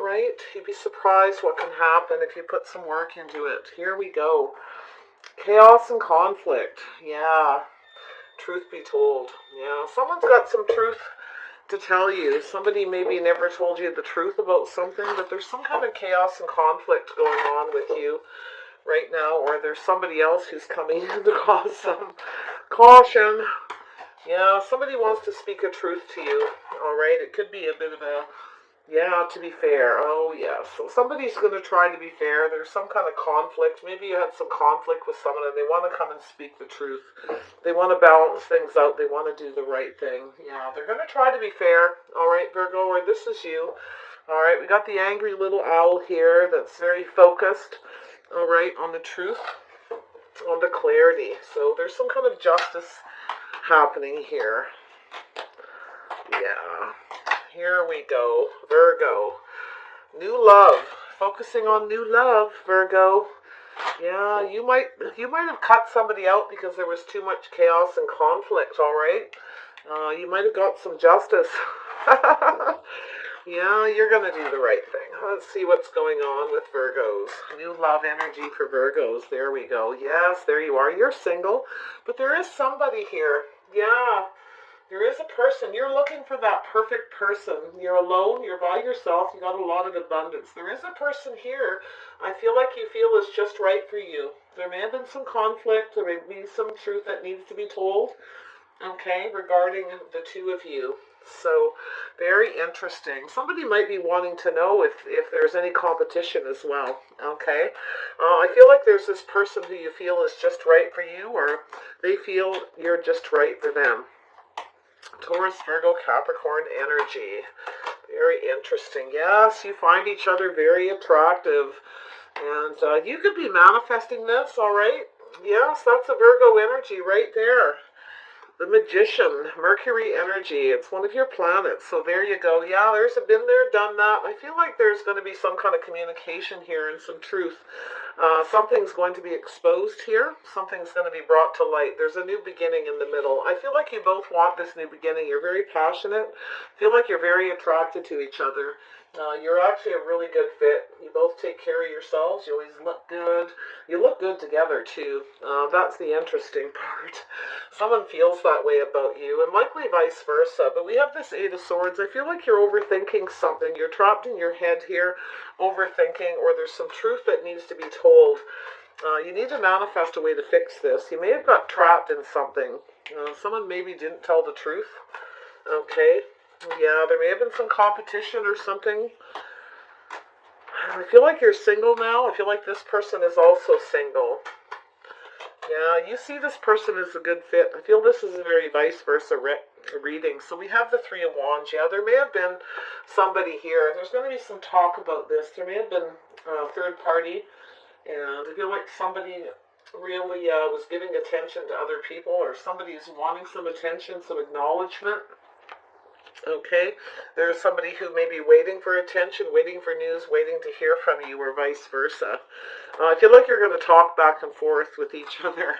right? You'd be surprised what can happen if you put some work into it. Here we go. Chaos and conflict. Yeah. Truth be told. Yeah. Someone's got some truth to tell you. Somebody maybe never told you the truth about something, but there's some kind of chaos and conflict going on with you right now, or there's somebody else who's coming in to cause some caution. Yeah, somebody wants to speak a truth to you, all right? It could be a bit of a, yeah, to be fair. Oh, yes. So somebody's going to try to be fair. There's some kind of conflict. Maybe you had some conflict with someone and they want to come and speak the truth. They want to balance things out. They want to do the right thing. Yeah, they're going to try to be fair, all right, Virgo, or this is you. All right, we got the angry little owl here that's very focused, all right, on the truth, on the clarity. So there's some kind of justice happening here. Yeah. Here we go. Virgo. New love. Focusing on new love, Virgo. Yeah, you might have cut somebody out because there was too much chaos and conflict, all right? You might have got some justice. Yeah, you're going to do the right thing. Let's see what's going on with Virgos. New love energy for Virgos. There we go. Yes, there you are. You're single, but there is somebody here. Yeah, there is a person. You're looking for that perfect person. You're alone. You're by yourself. You got a lot of abundance. There is a person here I feel like you feel is just right for you. There may have been some conflict. There may be some truth that needs to be told, okay, regarding the two of you. So, very interesting. Somebody might be wanting to know if there's any competition as well, okay? I feel like there's this person who you feel is just right for you, or they feel you're just right for them. Taurus, Virgo, Capricorn energy. Very interesting. Yes, you find each other very attractive. And you could be manifesting this, all right? Yes, that's a Virgo energy right there. The Magician, Mercury energy. It's one of your planets. So there you go. Yeah, there's a been there, done that. I feel like there's going to be some kind of communication here and some truth. Something's going to be exposed here. Something's going to be brought to light. There's a new beginning in the middle. I feel like you both want this new beginning. You're very passionate. I feel like you're very attracted to each other. You're actually a really good fit. You both take care of yourselves. You always look good. You look good together, too. That's the interesting part. Someone feels that way about you, and likely vice versa. But we have this Eight of Swords. I feel like you're overthinking something. You're trapped in your head here, overthinking, or there's some truth that needs to be told. You need to manifest a way to fix this. You may have got trapped in something. Someone maybe didn't tell the truth. Okay. Yeah, there may have been some competition or something. I feel like you're single now. I feel like this person is also single. Yeah, you see this person as a good fit. I feel this is a very vice versa reading. So we have the Three of Wands. Yeah, there may have been somebody here. There's going to be some talk about this. There may have been a third party. And I feel like somebody really was giving attention to other people, or somebody is wanting some attention, some acknowledgement. Okay, there's somebody who may be waiting for attention, waiting for news, waiting to hear from you, or vice versa. I feel like you're going to talk back and forth with each other.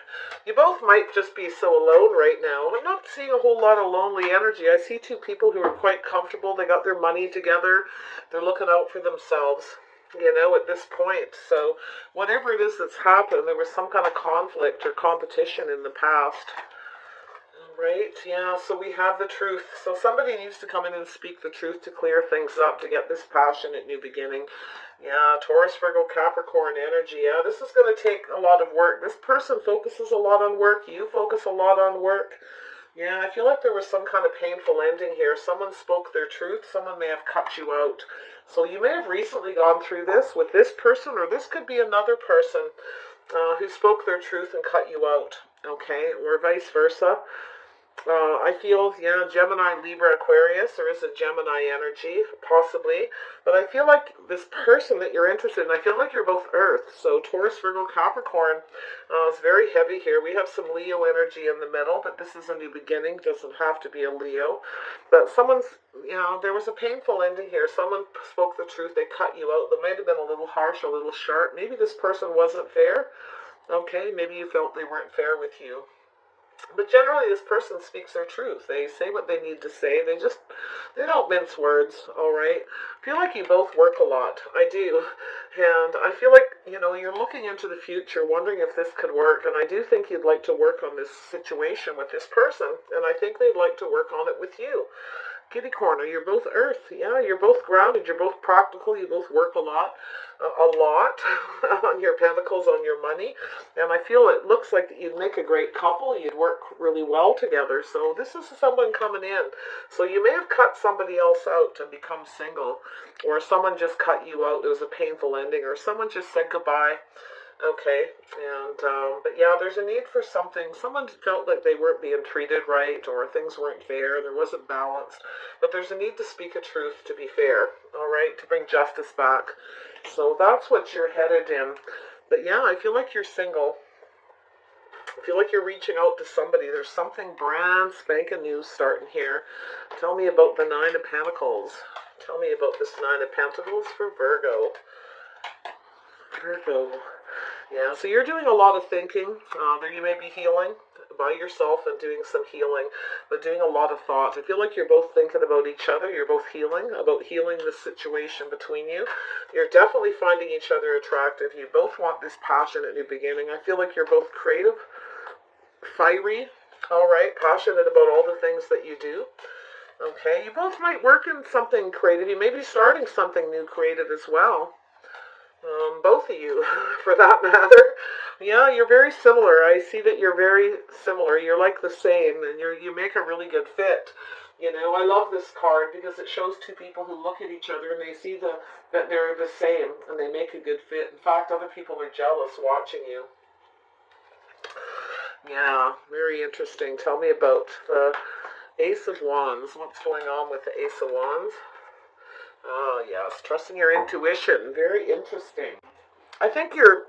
You both might just be so alone right now. I'm not seeing a whole lot of lonely energy. I see two people who are quite comfortable. They got their money together. They're looking out for themselves, you know, at this point. So whatever it is that's happened, there was some kind of conflict or competition in the past. Right, yeah, so we have the truth. So somebody needs to come in and speak the truth to clear things up, to get this passionate new beginning. Yeah, Taurus, Virgo, Capricorn energy. Yeah, this is going to take a lot of work. This person focuses a lot on work. You focus a lot on work. Yeah, I feel like there was some kind of painful ending here. Someone spoke their truth. Someone may have cut you out. So you may have recently gone through this with this person, or this could be another person who spoke their truth and cut you out. Okay, or vice versa. I feel, yeah, Gemini, Libra, Aquarius. There is a Gemini energy, possibly. But I feel like this person that you're interested in, I feel like you're both Earth. So Taurus, Virgo, Capricorn is very heavy here. We have some Leo energy in the middle, but this is a new beginning. Doesn't have to be a Leo. But someone's, you know, there was a painful ending here. Someone spoke the truth. They cut you out. That might have been a little harsh, a little sharp. Maybe this person wasn't fair. Okay, maybe you felt they weren't fair with you. But generally, this person speaks their truth. They say what they need to say. They don't mince words, all right? I feel like you both work a lot. I do. And I feel like, you're looking into the future, wondering if this could work. And I do think you'd like to work on this situation with this person. And I think they'd like to work on it with you. Kitty corner, you're both earth. Yeah, you're both grounded. You're both practical. You both work a lot on your pentacles, on your money. And I feel it looks like that you'd make a great couple. You'd work really well together. So this is someone coming in. So you may have cut somebody else out to become single, or someone just cut you out. It was a painful ending, or someone just said goodbye. Okay, and but yeah, there's a need for something. Someone felt like they weren't being treated right, or things weren't fair, there wasn't balance. But there's a need to speak a truth, to be fair, all right, to bring justice back. So that's what you're headed in. But yeah, I feel like you're single. I feel like you're reaching out to somebody. There's something brand spanking new starting here. Tell me about the Nine of Pentacles. Tell me about this Nine of Pentacles for Virgo. Virgo. Yeah, so you're doing a lot of thinking. There you may be healing by yourself and doing some healing, but doing a lot of thought. I feel like you're both thinking about each other. You're both about healing the situation between you. You're definitely finding each other attractive. You both want this passionate new beginning. I feel like you're both creative, fiery, all right, passionate about all the things that you do. Okay, you both might work in something creative. You may be starting something new creative as well. Both of you, for that matter. Yeah, you're very similar. I see that you're very similar. You're like the same, and you make a really good fit. I love this card because it shows two people who look at each other and they see that they're the same and they make a good fit. In fact, other people are jealous watching you. Yeah, very interesting. Tell me about the Ace of Wands. What's going on with the Ace of Wands? Oh, yes. Trusting your intuition. Very interesting. I think you're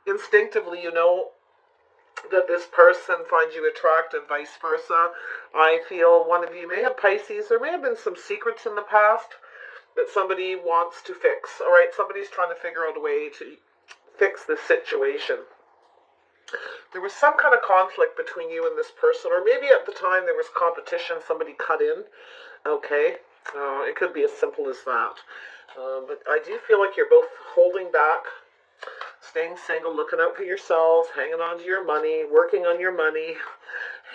instinctively, that this person finds you attractive, vice versa. I feel one of you may have Pisces. There may have been some secrets in the past that somebody wants to fix. All right, somebody's trying to figure out a way to fix this situation. There was some kind of conflict between you and this person, or maybe at the time there was competition, somebody cut in. Okay. It could be as simple as that. But I do feel like you're both holding back, staying single, looking out for yourselves, hanging on to your money, working on your money,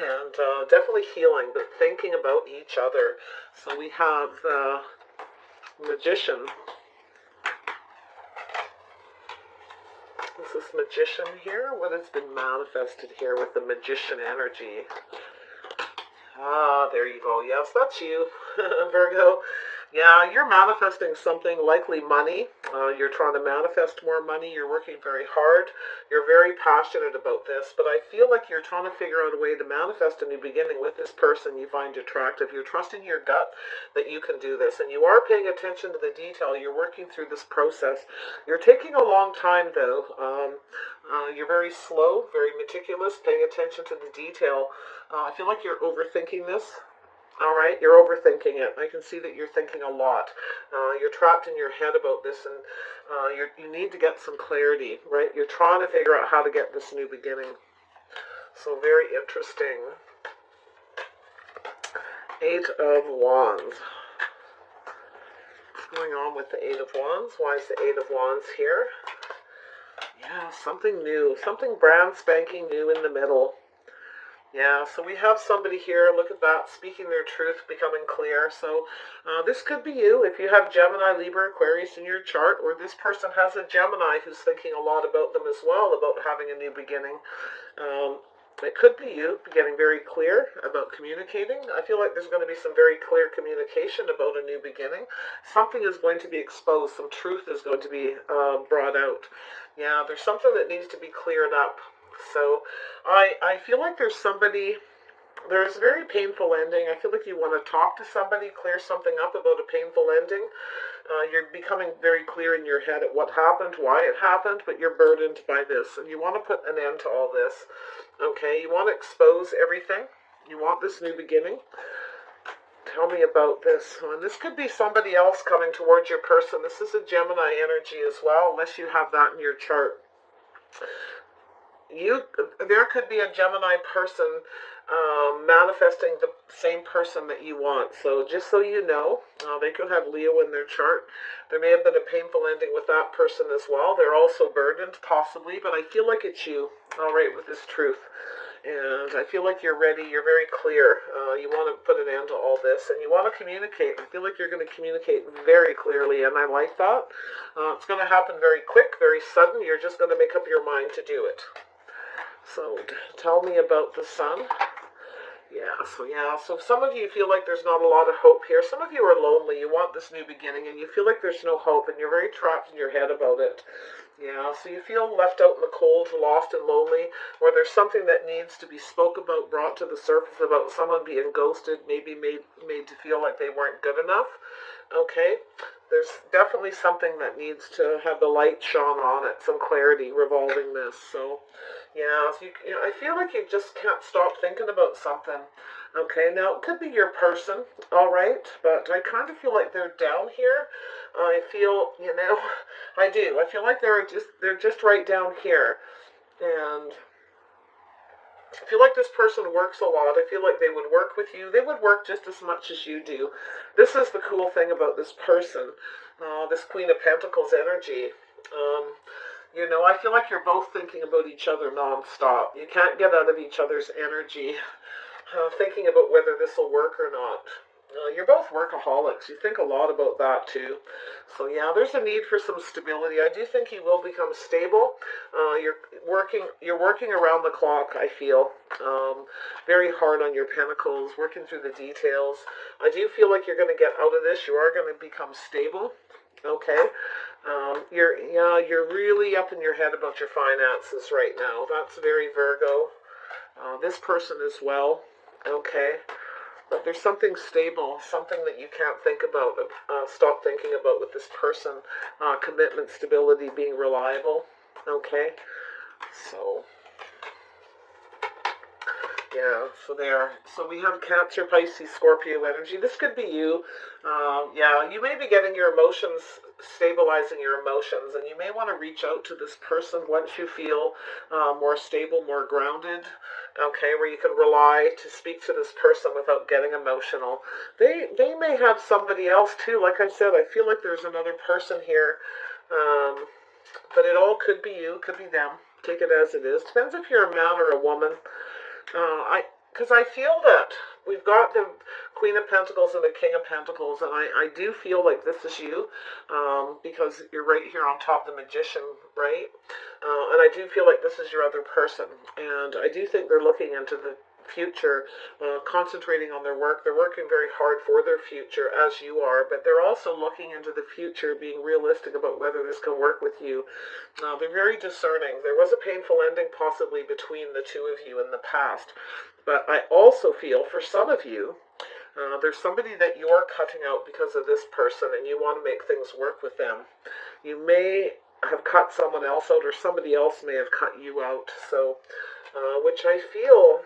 and definitely healing, but thinking about each other. So we have the Magician. This is Magician here. What has been manifested here with the Magician energy? Ah, there you go. Yes, that's you, Virgo. Yeah, you're manifesting something, likely money. You're trying to manifest more money. You're working very hard. You're very passionate about this, but I feel like you're trying to figure out a way to manifest a new beginning with this person you find attractive. You're trusting your gut that you can do this, and you are paying attention to the detail. You're working through this process. You're taking a long time, though. You're very slow, very meticulous, paying attention to the detail. I feel like you're overthinking this. All right, you're overthinking it. I can see that you're thinking a lot. You're trapped in your head about this, and you need to get some clarity, right? You're trying to figure out how to get this new beginning. So very interesting. Eight of Wands. What's going on with the Eight of Wands? Why is the Eight of Wands here? Yeah, something new. Something brand spanking new in the middle. Yeah, so we have somebody here, look at that, speaking their truth, becoming clear. So this could be you if you have Gemini, Libra, Aquarius in your chart, or this person has a Gemini who's thinking a lot about them as well, about having a new beginning. It could be you getting very clear about communicating. I feel like there's going to be some very clear communication about a new beginning. Something is going to be exposed. Some truth is going to be brought out. Yeah, there's something that needs to be cleared up. So I feel like there's a very painful ending. I feel like you want to talk to somebody, clear something up about a painful ending. You're becoming very clear in your head at what happened, why it happened, but you're burdened by this, and you want to put an end to all this. Okay, you want to expose everything. You want this new beginning. Tell me about this. And this could be somebody else coming towards your person. This is a Gemini energy as well, unless you have that in your chart. there could be a Gemini person manifesting the same person that you want. So just so you know, they could have Leo in their chart. There may have been a painful ending with that person as well. They're also burdened, possibly, but I feel like it's you, all right, with this truth. And I feel like you're ready. You're very clear. You want to put an end to all this, and you want to communicate. I feel like you're going to communicate very clearly, and I like that. It's going to happen very quick, very sudden. You're just going to make up your mind to do it. So tell me about the sun. So some of you feel like there's not a lot of hope here. Some of you are lonely. You want this new beginning, and you feel like there's no hope, and you're very trapped in your head about it. Yeah, so you feel left out in the cold, lost and lonely, or there's something that needs to be spoke about, brought to the surface about someone being ghosted, maybe made to feel like they weren't good enough. Okay, there's definitely something that needs to have the light shone on it, some clarity revolving this. So, yeah, so I feel like you just can't stop thinking about something. Okay, now it could be your person, all right, but I kind of feel like they're down here. I feel, I do. I feel like they're just right down here, and I feel like this person works a lot. I feel like they would work with you. They would work just as much as you do. This is the cool thing about this person, this Queen of Pentacles energy. I feel like you're both thinking about each other nonstop. You can't get out of each other's energy, thinking about whether this will work or not. You're both workaholics. You think a lot about that too. So yeah, there's a need for some stability. I do think you will become stable. You're working around the clock, I feel. Very hard on your pentacles, working through the details. I do feel like you're going to get out of this. You are going to become stable. Okay. You're really up in your head about your finances right now. That's very Virgo. This person as well. Okay. But there's something stable, something that you can't think about, stop thinking about with this person. Commitment, stability, being reliable. Okay? So, yeah, so we have Cancer, Pisces, Scorpio energy. This could be you. You may be getting your emotions, stabilizing your emotions, and you may want to reach out to this person once you feel more stable, more grounded, okay, where you can rely to speak to this person without getting emotional. They may have somebody else too. Like I said, I feel like there's another person here, but it all could be you, could be them. Take it as it is. Depends if you're a man or a woman. Because I feel that we've got the Queen of Pentacles and the King of Pentacles, and I do feel like this is you, because you're right here on top of the Magician, right? And I do feel like this is your other person, and I do think they're looking into the future, concentrating on their work. They're working very hard for their future, as you are, but they're also looking into the future, being realistic about whether this can work with you. They're very discerning. There was a painful ending possibly between the two of you in the past, but I also feel for some of you, there's somebody that you're cutting out because of this person, and you want to make things work with them. You may have cut someone else out, or somebody else may have cut you out. So, which I feel,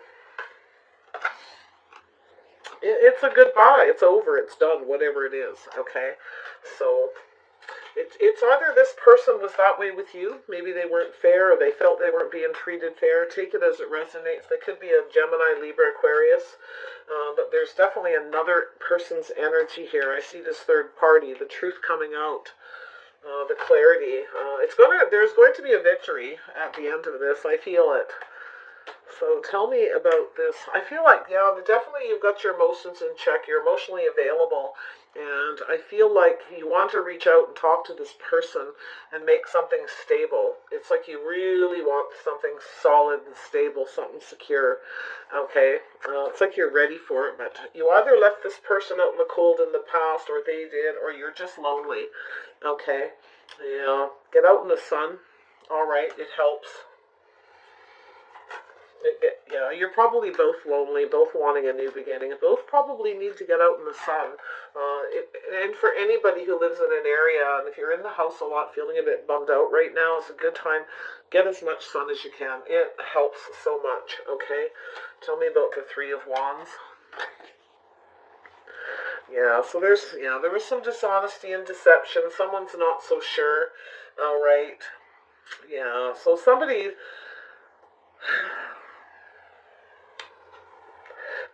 it's a goodbye. It's over. It's done. Whatever it is. Okay. So it's either this person was that way with you. Maybe they weren't fair, or they felt they weren't being treated fair. Take it as it resonates. They could be a Gemini, Libra, Aquarius. But there's definitely another person's energy here. I see this third party. The truth coming out. The clarity. There's going to be a victory at the end of this. I feel it. So tell me about this. I feel like, definitely you've got your emotions in check. You're emotionally available. And I feel like you want to reach out and talk to this person and make something stable. It's like you really want something solid and stable, something secure. Okay? It's like you're ready for it. But you either left this person out in the cold in the past, or they did, or you're just lonely. Okay? Yeah. Get out in the sun. All right. It helps. You're probably both lonely, both wanting a new beginning, and both probably need to get out in the sun. And for anybody who lives in an area, and if you're in the house a lot, feeling a bit bummed out right now, it's a good time. Get as much sun as you can. It helps so much, okay? Tell me about the Three of Wands. Yeah, so there was some dishonesty and deception. Someone's not so sure. All right. Yeah, so somebody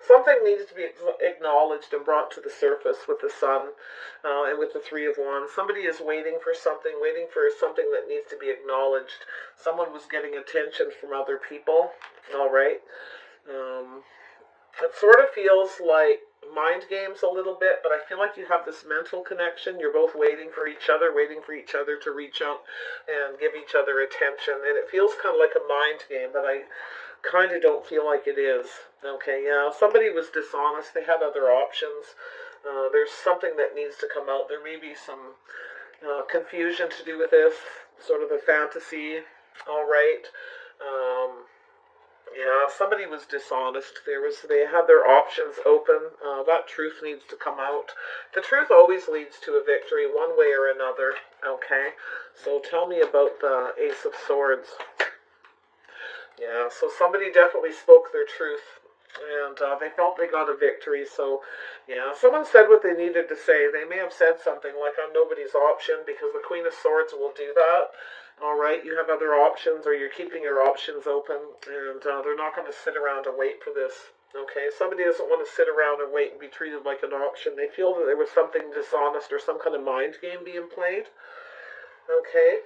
Something needs to be acknowledged and brought to the surface with the Sun and with the Three of Wands. Somebody is waiting for something that needs to be acknowledged. Someone was getting attention from other people. All right. Um, it sort of feels like mind games a little bit, but I feel like you have this mental connection. You're both waiting for each other to reach out and give each other attention. And it feels kind of like a mind game, but I kind of don't feel like it is. Okay, yeah, somebody was dishonest. They had other options. There's something that needs to come out. There may be some confusion to do with this, sort of a fantasy. All right. Yeah, somebody was dishonest. They had their options open. That truth needs to come out. The truth always leads to a victory, one way or another. Okay, so tell me about the Ace of Swords. Yeah, so somebody definitely spoke their truth, and they felt they got a victory. So, yeah, someone said what they needed to say. They may have said something like, I'm nobody's option, because the Queen of Swords will do that. All right, you have other options, or you're keeping your options open, and they're not going to sit around and wait for this. Okay, somebody doesn't want to sit around and wait and be treated like an auction. They feel that there was something dishonest or some kind of mind game being played. Okay.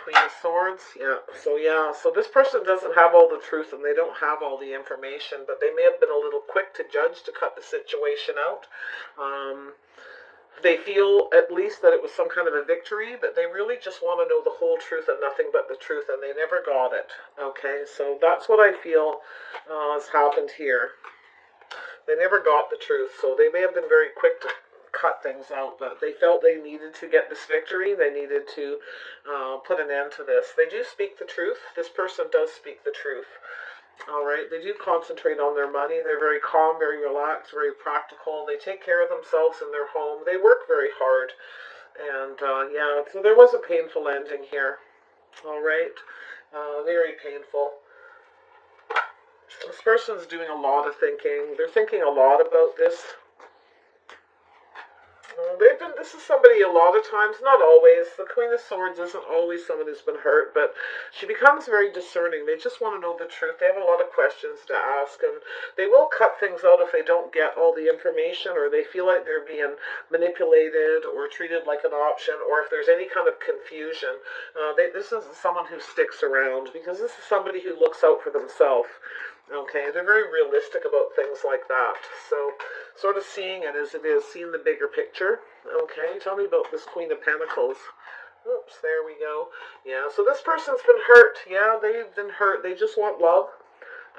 Queen of Swords, so this person doesn't have all the truth and they don't have all the information, but they may have been a little quick to judge, to cut the situation out. They feel at least that it was some kind of a victory, but they really just want to know the whole truth and nothing but the truth, and they never got it. Okay, so that's what I feel has happened here. They never got the truth, so they may have been very quick to cut things out, but they felt they needed to get this victory. They needed to put an end to this. They do speak the truth. This person does speak the truth. All right, they do concentrate on their money. They're very calm, very relaxed, very practical. They take care of themselves in their home. They work very hard. And yeah, so there was a painful ending here. All right, very painful. This person's doing a lot of thinking. They're thinking a lot about this. This is somebody a lot of times, not always. The Queen of Swords isn't always someone who's been hurt, but she becomes very discerning. They just want to know the truth. They have a lot of questions to ask, and they will cut things out if they don't get all the information, or they feel like they're being manipulated or treated like an option, or if there's any kind of confusion. This isn't someone who sticks around, because this is somebody who looks out for themselves. Okay, they're very realistic about things like that. So, sort of seeing it as it is, seeing the bigger picture. Okay, tell me about this Queen of Pentacles. Oops, there we go. Yeah, so this person's been hurt. Yeah, they've been hurt. They just want love.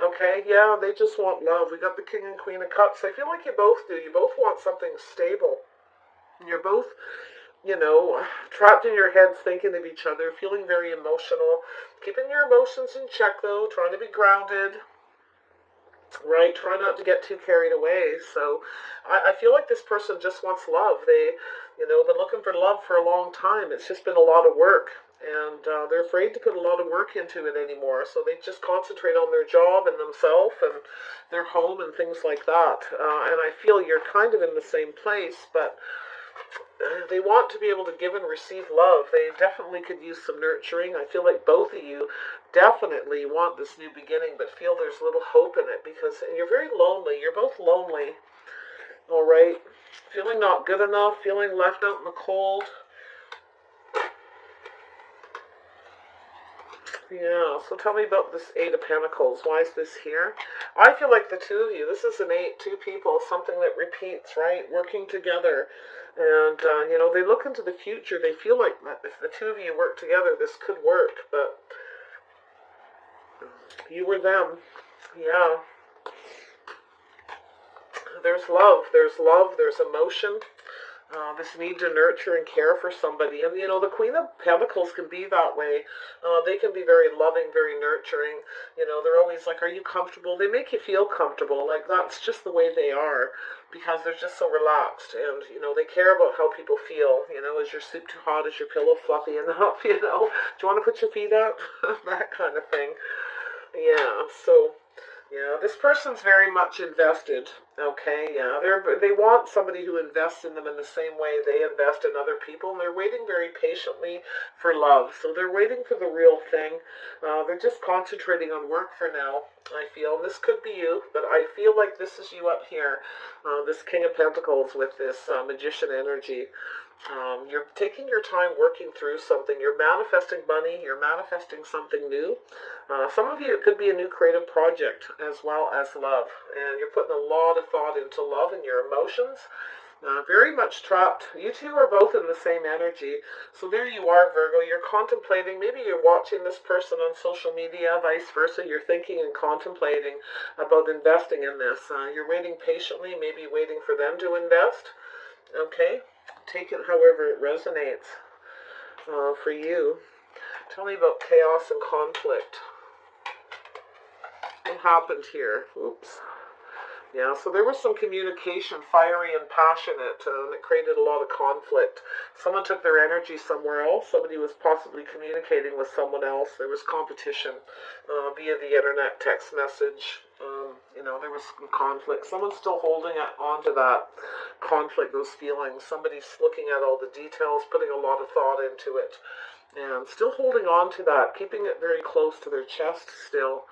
Okay, yeah, they just want love. We got the King and Queen of Cups. I feel like you both do. You both want something stable. You're both, trapped in your heads thinking of each other, feeling very emotional. Keeping your emotions in check, though, trying to be grounded. Right, try not to get too carried away. So I feel like this person just wants love. They've been looking for love for a long time. It's just been a lot of work, and they're afraid to put a lot of work into it anymore. So they just concentrate on their job and themselves and their home and things like that. And I feel you're kind of in the same place, but they want to be able to give and receive love. They definitely could use some nurturing. I feel like both of you definitely want this new beginning, but feel there's little hope in it, because you're very lonely. You're both lonely. All right, feeling not good enough, feeling left out in the cold. Yeah, so tell me about this Eight of Pentacles. Why is this here? I feel like the two of you, this is an eight, two people, something that repeats, right? Working together. And, they look into the future. They feel like if the two of you work together, this could work. But you were them. Yeah. There's love. There's emotion. This need to nurture and care for somebody. And, the Queen of Pentacles can be that way. They can be very loving, very nurturing. They're always like, are you comfortable? They make you feel comfortable. Like, that's just the way they are, because they're just so relaxed. And, they care about how people feel. Is your soup too hot? Is your pillow fluffy enough? Do you want to put your feet up? That kind of thing. Yeah, so Yeah, this person's very much invested. Okay, yeah, they want somebody who invests in them in the same way they invest in other people, and they're waiting very patiently for love. So they're waiting for the real thing. They're just concentrating on work for now. I feel and this could be you, but I feel like this is you up here, this King of Pentacles with this Magician energy. You're taking your time working through something. You're manifesting money. You're manifesting something new. Some of you, it could be a new creative project as well as love. And you're putting a lot of thought into love and your emotions. Very much trapped. You two are both in the same energy. So there you are, Virgo. You're contemplating. Maybe you're watching this person on social media, vice versa. You're thinking and contemplating about investing in this. You're waiting patiently, maybe waiting for them to invest. Okay? Take it however it resonates for you. Tell me about chaos and conflict. What happened here? Oops. Yeah, so there was some communication, fiery and passionate, and it created a lot of conflict. Someone took their energy somewhere else. Somebody was possibly communicating with someone else. There was competition via the internet, text message. There was some conflict. Someone's still holding on to that conflict, those feelings. Somebody's looking at all the details, putting a lot of thought into it, and still holding on to that, keeping it very close to their chest still.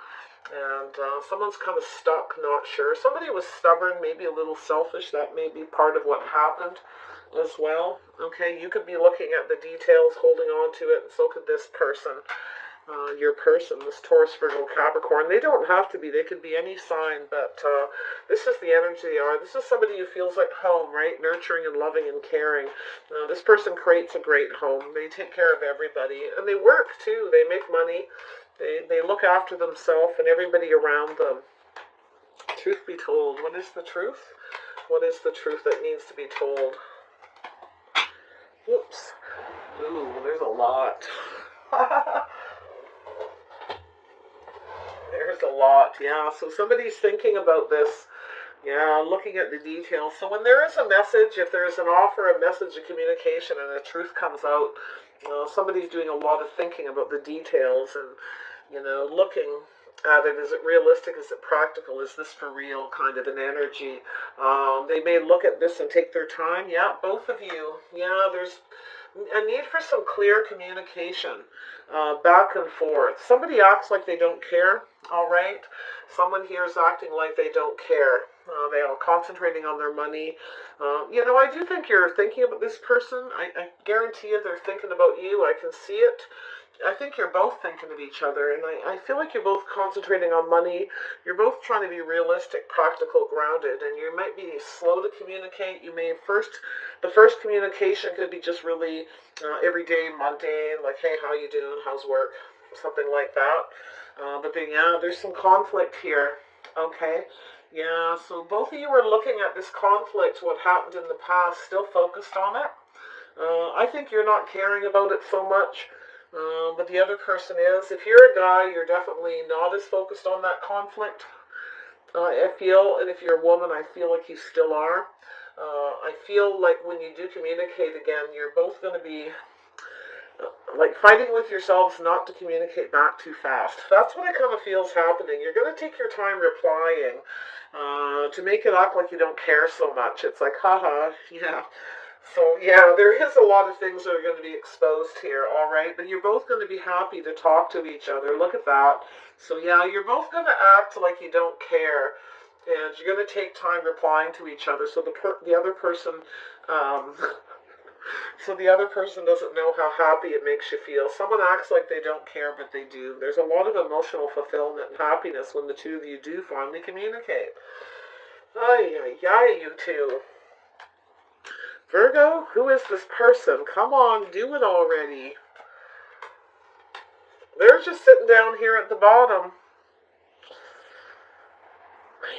And someone's kind of stuck, not sure. Somebody was stubborn, maybe a little selfish. That may be part of what happened as well. Okay, you could be looking at the details, holding on to it, and so could this person. Your person, this Taurus, Virgo, Capricorn. They don't have to be. They could be any sign, but this is the energy they are. This is somebody who feels like home, right? Nurturing and loving and caring. This person creates a great home. They take care of everybody, and they work too. They make money. They look after themselves and everybody around them. Truth be told, what is the truth? What is the truth that needs to be told? Whoops. Ooh, there's a lot. There's a lot, yeah. So somebody's thinking about this, yeah, looking at the details. So when there is a message, if there is an offer, a message, a communication, and the truth comes out, somebody's doing a lot of thinking about the details and, looking at it. Is it realistic? Is it practical? Is this for real? Kind of an energy. They may look at this and take their time. Yeah, both of you. Yeah, there's a need for some clear communication, back and forth. Somebody acts like they don't care, all right? Someone here is acting like they don't care. They are concentrating on their money. I do think you're thinking about this person. I guarantee you they're thinking about you. I can see it. I think you're both thinking of each other, and I feel like you're both concentrating on money. You're both trying to be realistic, practical, grounded, and you might be slow to communicate. The first communication could be just really everyday, mundane, like, hey, how you doing? How's work? Something like that. But then, yeah, there's some conflict here, okay? Yeah, so both of you are looking at this conflict, what happened in the past, still focused on it. I think you're not caring about it so much. But the other person is. If you're a guy, you're definitely not as focused on that conflict, I feel. And if you're a woman, I feel like you still are. I feel like when you do communicate again, you're both going to be like fighting with yourselves not to communicate back too fast. That's what it kind of feels happening. You're going to take your time replying to make it act like you don't care so much. It's like, haha, yeah. So, yeah, there is a lot of things that are going to be exposed here, all right? But you're both going to be happy to talk to each other. Look at that. So, yeah, you're both going to act like you don't care, and you're going to take time replying to each other. So the other person, the other person doesn't know how happy it makes you feel. Someone acts like they don't care, but they do. There's a lot of emotional fulfillment and happiness when the two of you do finally communicate. Ay, ay, ay, you two. Virgo, who is this person? Come on, do it already. They're just sitting down here at the bottom.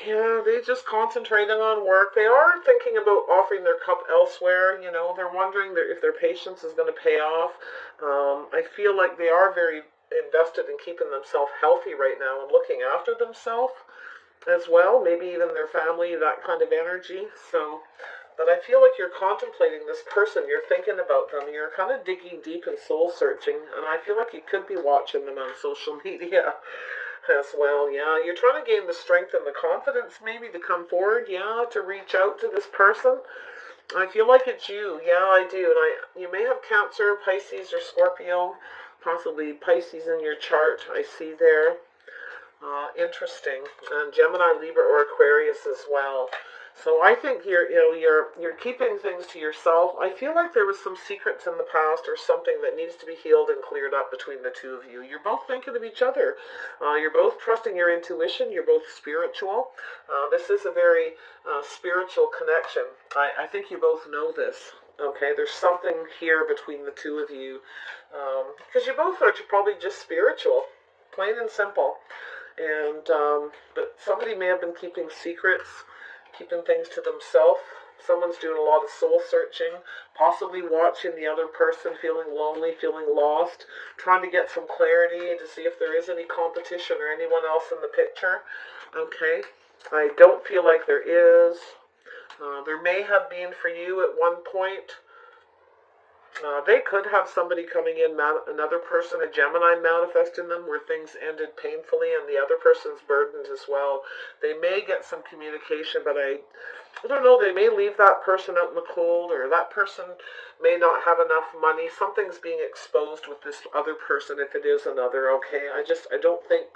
Yeah, they just concentrating on work. They are thinking about offering their cup elsewhere. They're wondering if their patience is going to pay off. I feel like they are very invested in keeping themselves healthy right now and looking after themselves as well. Maybe even their family, that kind of energy. But I feel like you're contemplating this person, you're thinking about them, you're kind of digging deep and soul searching, and I feel like you could be watching them on social media. as well. Yeah, you're trying to gain the strength and the confidence maybe to come forward. Yeah, to reach out to this person. I feel like it's you. Yeah, I do. And you may have Cancer, Pisces, or Scorpio, possibly Pisces in your chart. I see there. Interesting. And Gemini, Libra, or Aquarius as well. So I think you're keeping things to yourself. I feel like there was some secrets in the past or something that needs to be healed and cleared up between the two of you. You're both thinking of each other. You're both trusting your intuition. You're both spiritual. This is a very spiritual connection. I think you both know this. Okay, there's something here between the two of you. Because you both are probably just spiritual. Plain and simple. And but somebody may have been keeping secrets, keeping things to themselves. Someone's doing a lot of soul searching, possibly watching the other person, feeling lonely, feeling lost, trying to get some clarity to see if there is any competition or anyone else in the picture. Okay, I don't feel like there is. There may have been for you at one point. They could have somebody coming in, another person, a Gemini, manifesting them where things ended painfully and the other person's burdened as well. They may get some communication, but I don't know, they may leave that person out in the cold, or that person may not have enough money. Something's being exposed with this other person if it is another, okay? I don't think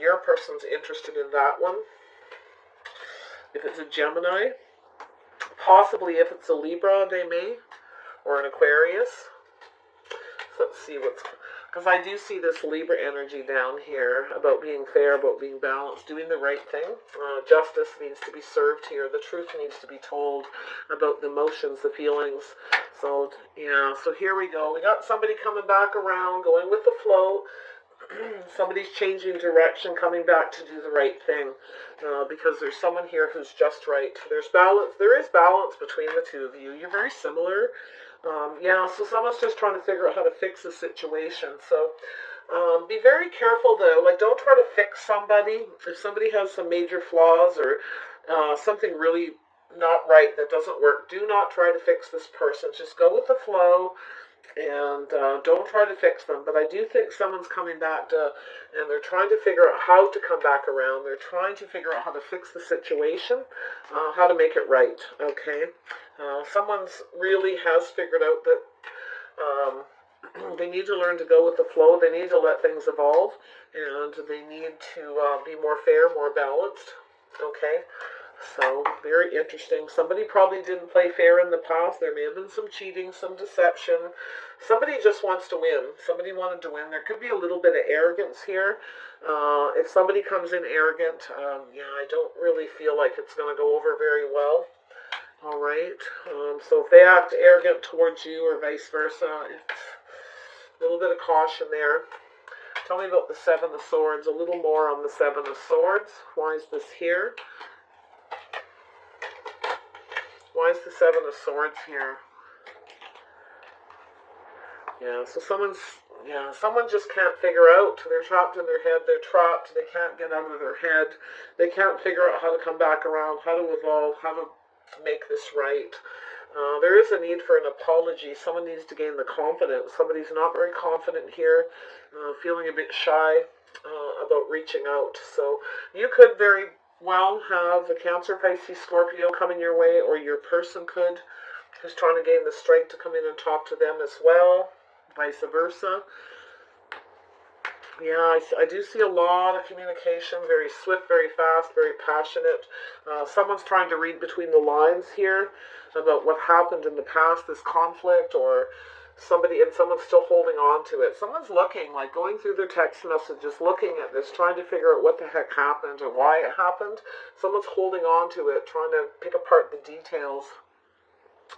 your person's interested in that one. If it's a Gemini, possibly if it's a Libra, they may. Or an Aquarius. So let's see because I do see this Libra energy down here about being fair, about being balanced, doing the right thing. Justice needs to be served here. The truth needs to be told about the emotions, the feelings. So, yeah, so here we go. We got somebody coming back around, going with the flow. Somebody's changing direction, coming back to do the right thing. Because there's someone here who's just right. There's balance. There is balance between the two of you. You're very similar. Yeah, so someone's just trying to figure out how to fix the situation. So be very careful, though. Like, don't try to fix somebody. If somebody has some major flaws or something really not right that doesn't work, do not try to fix this person. Just go with the flow. And don't try to fix them. But I do think someone's coming back and they're trying to figure out how to come back around. They're trying to figure out how to fix the situation, how to make it right, okay? Someone's really has figured out that they need to learn to go with the flow. They need to let things evolve, and they need to be more fair, more balanced, okay? So, very interesting. Somebody probably didn't play fair in the past. There may have been some cheating, some deception. Somebody just wants to win. Somebody wanted to win. There could be a little bit of arrogance here. If somebody comes in arrogant, yeah, I don't really feel like it's going to go over very well. All right. So if they act arrogant towards you or vice versa, it's a little bit of caution there. Tell me about the Seven of Swords. A little more on the Seven of Swords. Why is this here? Why is the Seven of Swords here? Yeah, so someone just can't figure out. They're trapped in their head. They're trapped. They can't get out of their head. They can't figure out how to come back around, how to evolve, how to make this right. There is a need for an apology. Someone needs to gain the confidence. Somebody's not very confident here, feeling a bit shy about reaching out. So you could very well have a Cancer, Pisces, Scorpio coming your way, or your person could, who's trying to gain the strength to come in and talk to them as well, vice versa. Yeah, I do see a lot of communication, very swift, very fast, very passionate. Someone's trying to read between the lines here about what happened in the past, this conflict, or someone's still holding on to it. Someone's looking, like going through their text messages, looking at this, trying to figure out what the heck happened or why it happened. Someone's holding on to it, trying to pick apart the details.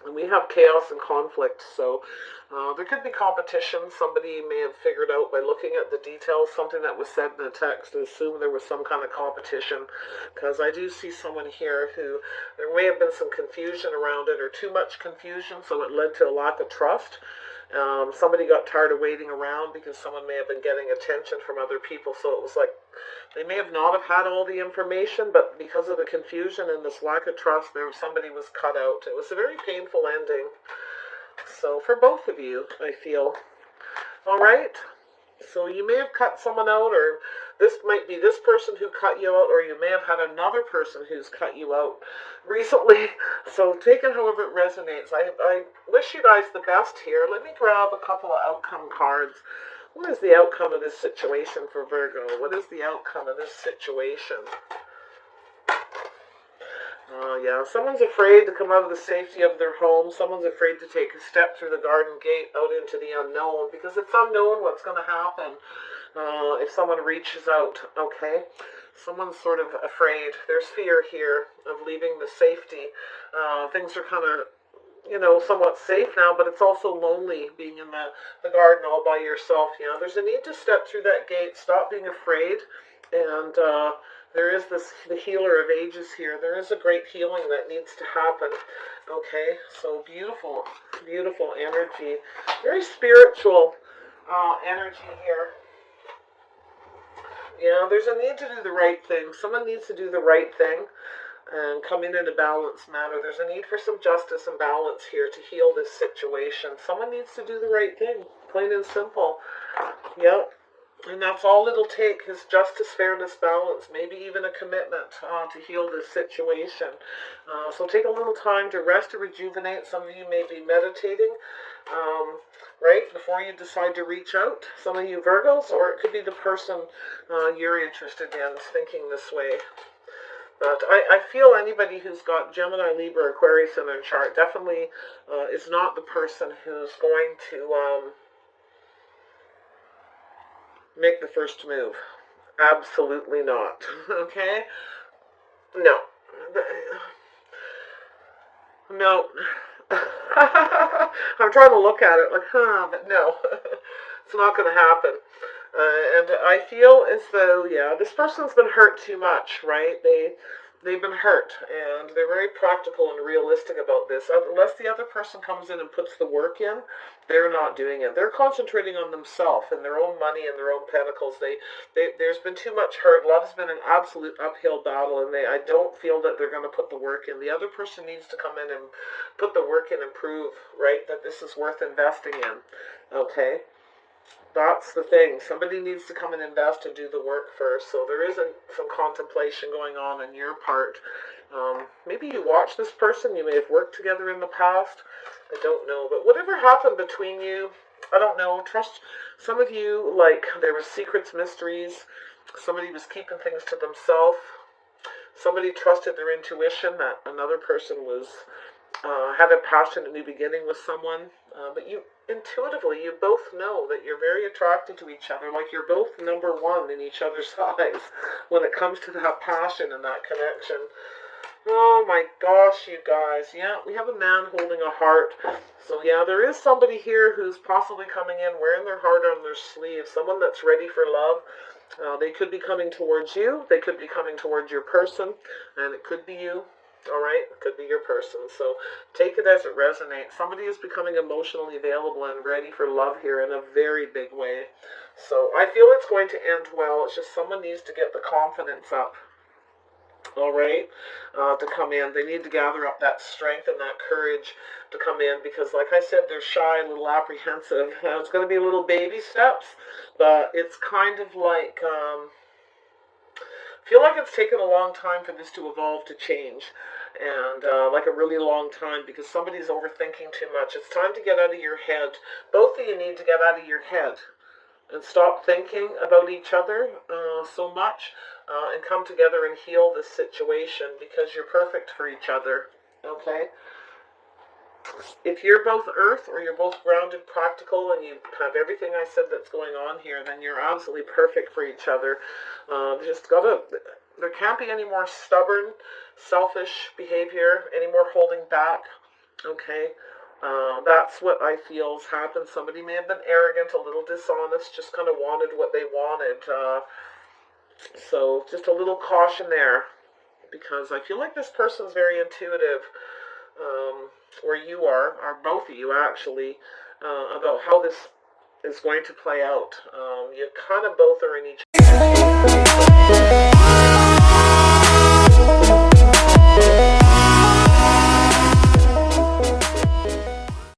And we have chaos and conflict, so there could be competition. Somebody may have figured out by looking at the details, something that was said in the text, to assume there was some kind of competition. Because I do see someone here who, there may have been some confusion around it, or too much confusion, so it led to a lack of trust. Somebody got tired of waiting around because someone may have been getting attention from other people, so it was like they may have not have had all the information, but because of the confusion and this lack of trust, somebody was cut out. It was a very painful ending. So for both of you, I feel. All right. So you may have cut someone out, or this might be this person who cut you out, or you may have had another person who's cut you out recently. So take it however it resonates. I wish you guys the best here. Let me grab a couple of outcome cards. What is the outcome of this situation for Virgo? What is the outcome of this situation? Yeah, someone's afraid to come out of the safety of their home. Someone's afraid to take a step through the garden gate out into the unknown, because it's unknown what's going to happen if someone reaches out, okay? Someone's sort of afraid. There's fear here of leaving the safety. Things are kind of, somewhat safe now, but it's also lonely being in the garden all by yourself. There's a need to step through that gate, stop being afraid, and there is the healer of ages here. There is a great healing that needs to happen. Okay, so beautiful, beautiful energy. Very spiritual energy here. Yeah, there's a need to do the right thing. Someone needs to do the right thing and come in a balanced manner. There's a need for some justice and balance here to heal this situation. Someone needs to do the right thing, plain and simple. Yep. And that's all it'll take is justice, fairness, balance, maybe even a commitment to heal this situation. So take a little time to rest, to rejuvenate. Some of you may be meditating, right, before you decide to reach out. Some of you Virgos, or it could be the person you're interested in thinking this way. But I feel anybody who's got Gemini, Libra, Aquarius in their chart definitely is not the person who's going to make the first move. Absolutely not. Okay? No. No. I'm trying to look at it like, but no. It's not going to happen. And I feel as though, yeah, this person's been hurt too much, right? They've been hurt, and they're very practical and realistic about this. Unless the other person comes in and puts the work in, they're not doing it. They're concentrating on themselves and their own money and their own pentacles. There's been too much hurt. Love's been an absolute uphill battle, and I don't feel that they're going to put the work in. The other person needs to come in and put the work in and prove, right, that this is worth investing in. Okay? That's the thing. Somebody needs to come and invest and do the work first. So there isn't some contemplation going on your part. Maybe you watch this person. You may have worked together in the past. I don't know. But whatever happened between you, I don't know. Trust some of you, like there were secrets, mysteries. Somebody was keeping things to themselves. Somebody trusted their intuition that another person was had a passionate new beginning with someone. But you intuitively, you both know that you're very attracted to each other, like you're both number one in each other's eyes when it comes to that passion and that connection. Oh my gosh, you guys. Yeah, we have a man holding a heart. So yeah, there is somebody here who's possibly coming in wearing their heart on their sleeve, someone that's ready for love. They could be coming towards you, they could be coming towards your person, and it could be you. All right, it could be your person. So take it as it resonates. Somebody is becoming emotionally available and ready for love here in a very big way. So I feel it's going to end well. It's just someone needs to get the confidence up. All right, to come in. They need to gather up that strength and that courage to come in because, like I said, they're shy, a little apprehensive. It's going to be little baby steps, but it's kind of like... I feel like it's taken a long time for this to evolve to change, and like a really long time because somebody's overthinking too much. It's time to get out of your head. Both of you need to get out of your head and stop thinking about each other so much and come together and heal this situation because you're perfect for each other, okay? If you're both earth or you're both grounded, practical, and you have everything I said that's going on here, then you're absolutely perfect for each other. There can't be any more stubborn, selfish behavior, any more holding back, okay? That's what I feel has happened. Somebody may have been arrogant, a little dishonest, just kind of wanted what they wanted. So just a little caution there because I feel like this person's very intuitive. Or you are both of you actually, about how this is going to play out. You kind of both are in each